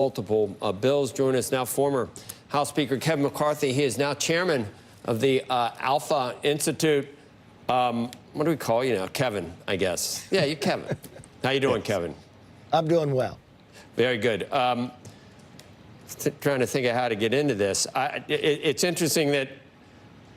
multiple bills. Joining us now, former House Speaker Kevin McCarthy. He is now chairman of the Alpha Institute. What do we call you now? Kevin, I guess. Yeah, you're Kevin. How you doing, Kevin? I'm doing well. Very good. Trying to think of how to get into this. It's interesting that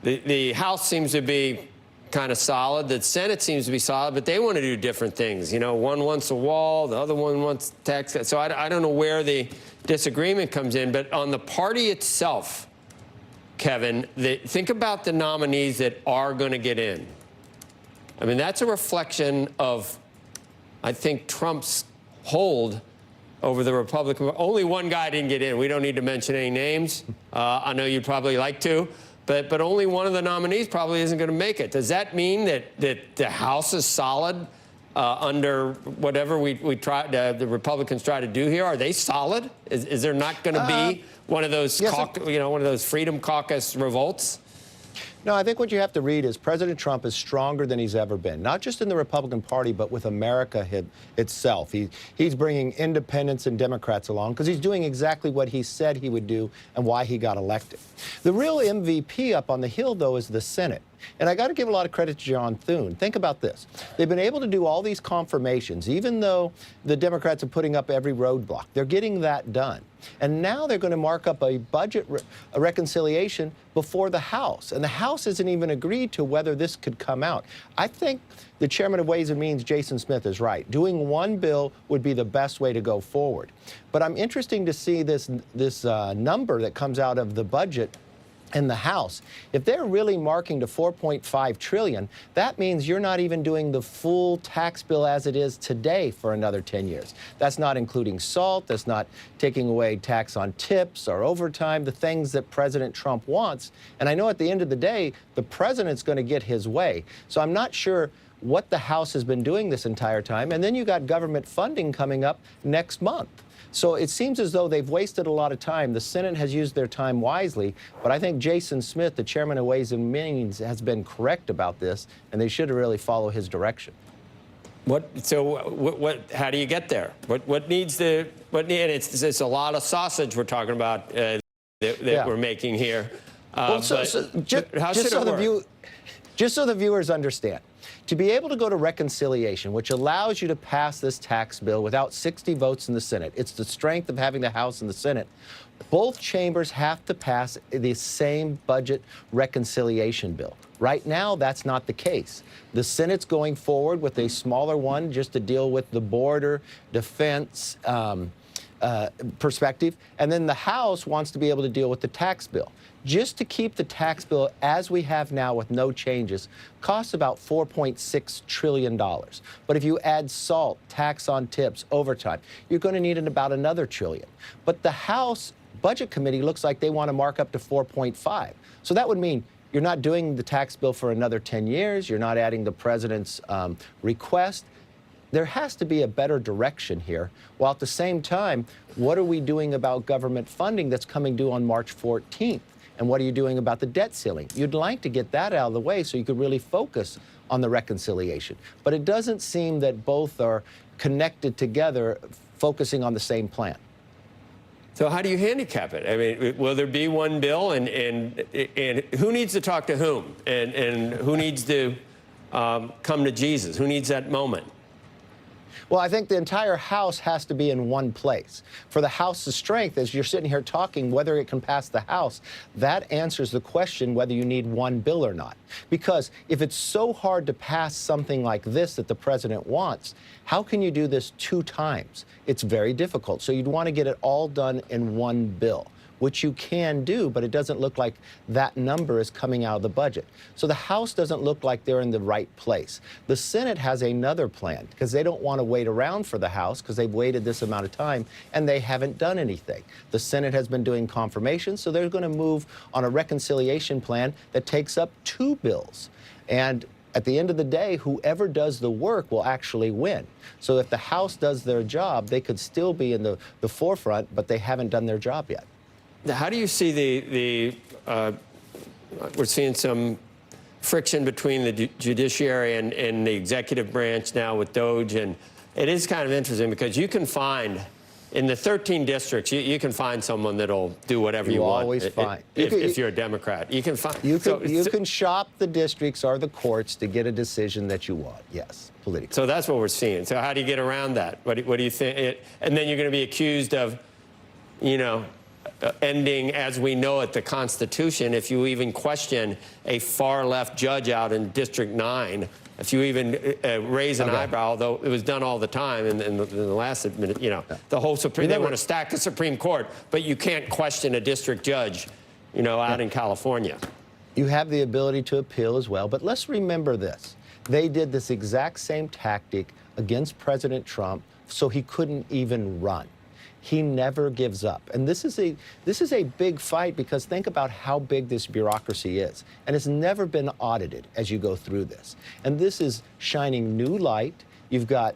the House seems to be kind of solid. The Senate seems to be solid, but they want to do different things. You know, one wants a wall, the other one wants tax cuts. So I don't know where the disagreement comes in, but on the party itself, Kevin, think about the nominees that are going to get in. I mean, that's a reflection of, I think, Trump's hold over the Republican. Only one guy didn't get in. We don't need to mention any names. I know you'd probably like to. But only one of the nominees probably isn't going to make it. Does that mean that the House is solid under whatever we try, the Republicans try to do here? Are they solid? Is there not going to be one of those, yes, one of those Freedom Caucus revolts? No, I think what you have to read is President Trump is stronger than he's ever been, not just in the Republican Party, but with America itself. He's bringing independents and Democrats along because he's doing exactly what he said he would do and why he got elected. The real MVP up on the Hill, though, is the Senate. And I got to give a lot of credit to John Thune. Think about this. They've been able to do all these confirmations, even though the Democrats are putting up every roadblock. They're getting that done. And now they're going to mark up a budget reconciliation before the House. And the House isn't even agreed to whether this could come out. I think the chairman of Ways and Means, Jason Smith, is right. Doing one bill would be the best way to go forward. But I'm interested to see this number that comes out of the budget in the House. If they're really marking to $4.5 trillion, that means you're not even doing the full tax bill as it is today for another 10 years. That's not including SALT. That's not taking away tax on tips or overtime, the things that President Trump wants. And I know at the end of the day, the president's going to get his way. So I'm not sure what the House has been doing this entire time. And then you got government funding coming up next month. So it seems as though they've wasted a lot of time. The Senate has used their time wisely, but I think Jason Smith, the chairman of Ways and Means, has been correct about this, and they should really follow his direction. How do you get there? What needs to, and it's a lot of sausage we're talking about that we're making here. Just so the viewers understand, to be able to go to reconciliation, which allows you to pass this tax bill without 60 votes in the Senate, it's the strength of having the House and the Senate, both chambers have to pass the same budget reconciliation bill. Right now, that's not the case. The Senate's going forward with a smaller one just to deal with the border, defense perspective, and then the House wants to be able to deal with the tax bill. Just to keep the tax bill as we have now with no changes costs about $4.6 trillion. But if you add SALT, tax on tips, overtime, you're going to need about another trillion. But the House Budget Committee looks like they want to mark up to 4.5. So that would mean you're not doing the tax bill for another 10 years. You're not adding the president's request. There has to be a better direction here, while at the same time, what are we doing about government funding that's coming due on March 14th? And what are you doing about the debt ceiling? You'd like to get that out of the way so you could really focus on the reconciliation. But it doesn't seem that both are connected together, focusing on the same plan. So how do you handicap it? I mean, will there be one bill, and who needs to talk to whom? And who needs to come to Jesus? Who needs that moment? Well, I think the entire House has to be in one place. For the House's strength, as you're sitting here talking, whether it can pass the House, that answers the question whether you need one bill or not. Because if it's so hard to pass something like this that the president wants, how can you do this 2 times? It's very difficult. So you'd want to get it all done in one bill, which you can do, but it doesn't look like that number is coming out of the budget. So the House doesn't look like they're in the right place. The Senate has another plan because they don't want to wait around for the House because they've waited this amount of time and they haven't done anything. The Senate has been doing confirmations, so they're going to move on a reconciliation plan that takes up 2 bills. And at the end of the day, whoever does the work will actually win. So if the House does their job, they could still be in the forefront, but they haven't done their job yet. How do you see we're seeing some friction between the judiciary and the executive branch now with DOJ, and it is kind of interesting because you can find in the 13 districts, you can find someone that'll do whatever you want. Always find. If you're a Democrat, you can find. You can shop the districts or the courts to get a decision that you want. Yes, politically. So that's what we're seeing. So how do you get around that? What do you think? And then you're going to be accused of, ending as we know it the Constitution if you even question a far left judge out in District 9. If you even raise an eyebrow, although it was done all the time in the last minute, the whole Supreme, they want to stack the Supreme Court, but you can't question a district judge, out in California. You have the ability to appeal as well, but let's remember this. They did this exact same tactic against President Trump so he couldn't even run. He never gives up. And this is a big fight because think about how big this bureaucracy is. And it's never been audited as you go through this. And this is shining new light. You've got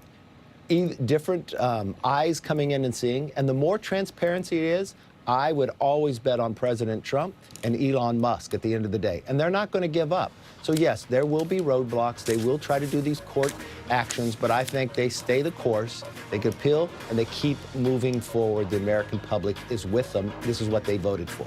different eyes coming in and seeing. And the more transparency it is, I would always bet on President Trump and Elon Musk at the end of the day. And they're not going to give up. So yes, there will be roadblocks. They will try to do these court actions, but I think they stay the course. They can appeal, and they keep moving forward. The American public is with them. This is what they voted for.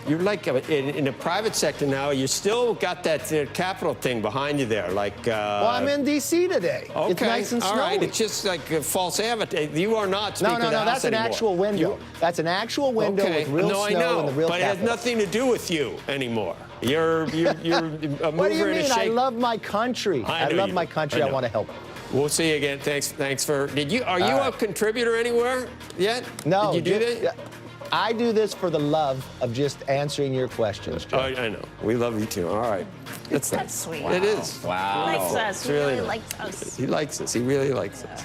You're like in the private sector now. You still got that Capitol thing behind you there, like. Well, I'm in D.C. today. Okay, it's nice and snowy. All right. It's just like a false advertising. You are not Speaker of the House anymore. That's an actual window. That's an actual window with real snow and the real but Capitol. It has nothing to do with you anymore. You're a mover What do you and a mean? shaker. I love my country. I love my country. I want to help it. We'll see you again. Thanks for. Are you a contributor anywhere yet? No. Did you do that? I do this for the love of just answering your questions, Joe. Oh, I know. We love you too. All right. That's sweet. It is. Wow. He likes us. He really likes us. He likes us. He really likes us.